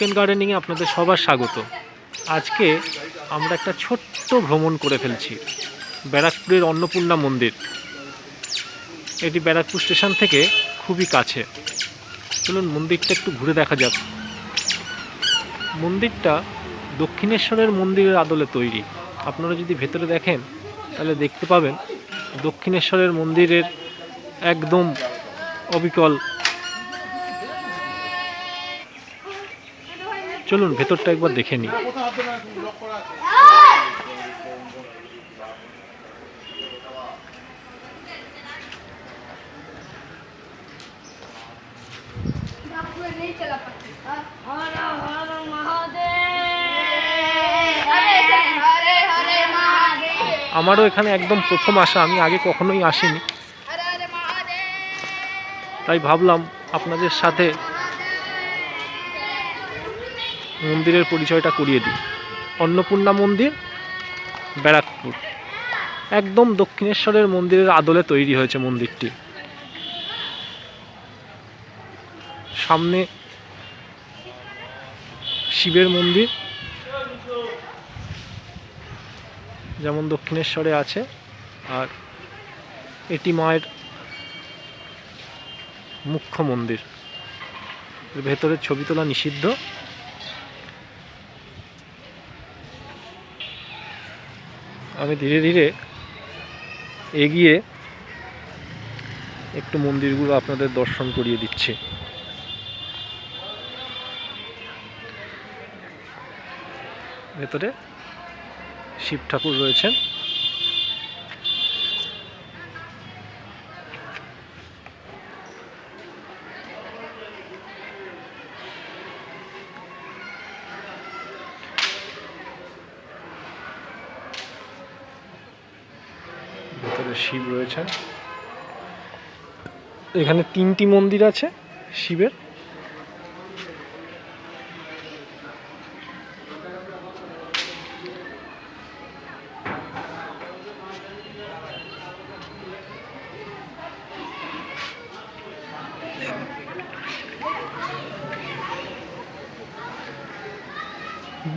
Weekend গার্ডেনিংয়ে আপনাদের সবার স্বাগত। আজকে আমরা একটা ছোট্ট ভ্রমণ করে ফেলছি ব্যারাকপুরের অন্নপূর্ণা মন্দির। এটি ব্যারাকপুর স্টেশন থেকে খুবই কাছে। চলুন মন্দিরটা একটু ঘুরে দেখা যাক। মন্দিরটা দক্ষিণেশ্বরের মন্দিরের আদলে তৈরি। আপনারা যদি ভেতরে দেখেন তাহলে দেখতে পাবেন দক্ষিণেশ্বরের মন্দিরের একদম অবিকল। চলুন ভেতরটা একবার দেখে নিই। আমারও এখানে একদম প্রথম আসা, আমি আগে কখনোই আসিনি, তাই ভাবলাম আপনাদের সাথে মন্দিরের পরিচয়টা করিয়ে দিই। অন্নপূর্ণা মন্দির, ব্যারাকপুর, একদম দক্ষিণেশ্বরের মন্দিরের আদলে তৈরি হয়েছে মন্দিরটি। সামনে শিবের মন্দির যেমন দক্ষিণেশ্বরে আছে, আর এটি মায়ের মুখ্য মন্দির। ভেতরের ছবি তোলা নিষিদ্ধ। আমি ধীরে ধীরে এগিয়ে একটু মন্দিরগুলো আপনাদের দর্শন করিয়ে দিচ্ছি। ভেতরে শিব ঠাকুর রয়েছেন। ভেতরে শিব রয়েছেন। এখানে 3টি মন্দির আছে শিবের।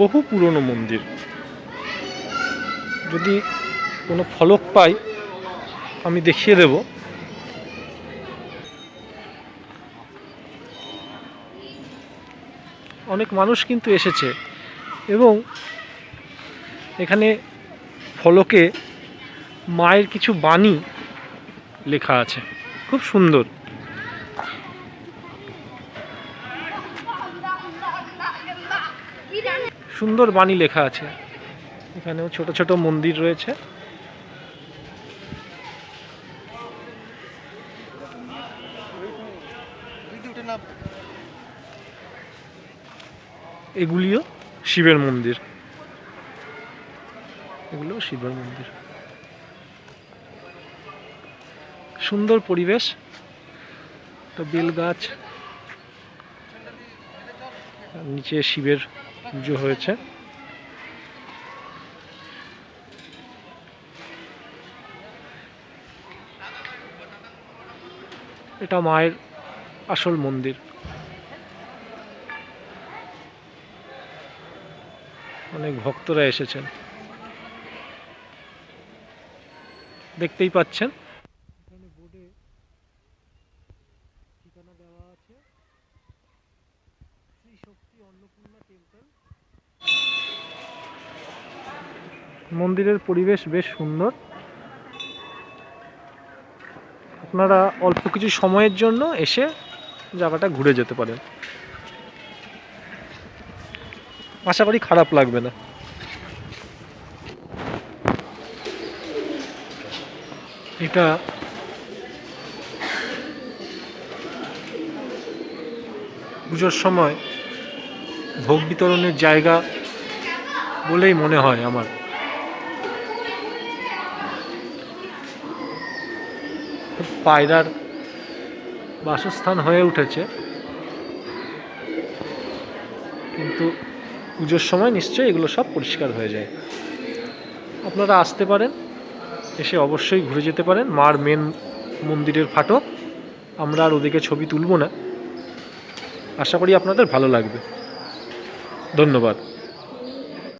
বহু পুরনো মন্দির। যদি কোনো ফলক পাই আমি দেখিয়ে দেব। অনেক মানুষ কিন্তু এসেছে এবং এখানে ফলকে মায়ের কিছু বাণী লেখা আছে, খুব সুন্দর। সুন্দর বাণী লেখা আছে। এখানেও ছোট ছোট মন্দির রয়েছে। এগুলিও শিবের মন্দির। এগুলো শিবের মন্দির। সুন্দর পরিবেশ। তো বেল গাছ, নিচে শিবের পুজো হয়েছে। এটা মায়ের আসল মন্দির। অনেক ভক্তরা এসেছেন, দেখতেই পাচ্ছেন। এখানে বোর্ডে ঠিকানা দেওয়া আছে, শ্রী শক্তি অন্নপূর্ণা টেম্পল। মন্দিরের পরিবেশ বেশ সুন্দর। আপনারা অল্প কিছু সময়ের জন্য এসে জায়গাটা ঘুরে যেতে পারেন। আশা করি খারাপ লাগবে না। এটা পুজোর সময় ভোগ বিতরণের জায়গা বলেই মনে হয় আমার। পায়রার বাসস্থান হয়ে উঠেছে, কিন্তু পুজোর সময় নিশ্চয়ই এগুলো সব পরিষ্কার হয়ে যায়। আপনারা আসতে পারেন, এসে অবশ্যই ঘুরে যেতে পারেন। মার মেন মন্দিরের ফাটক। আমরা আর ওদিকে ছবি তুলব না। আশা করি আপনাদের ভালো লাগবে। ধন্যবাদ।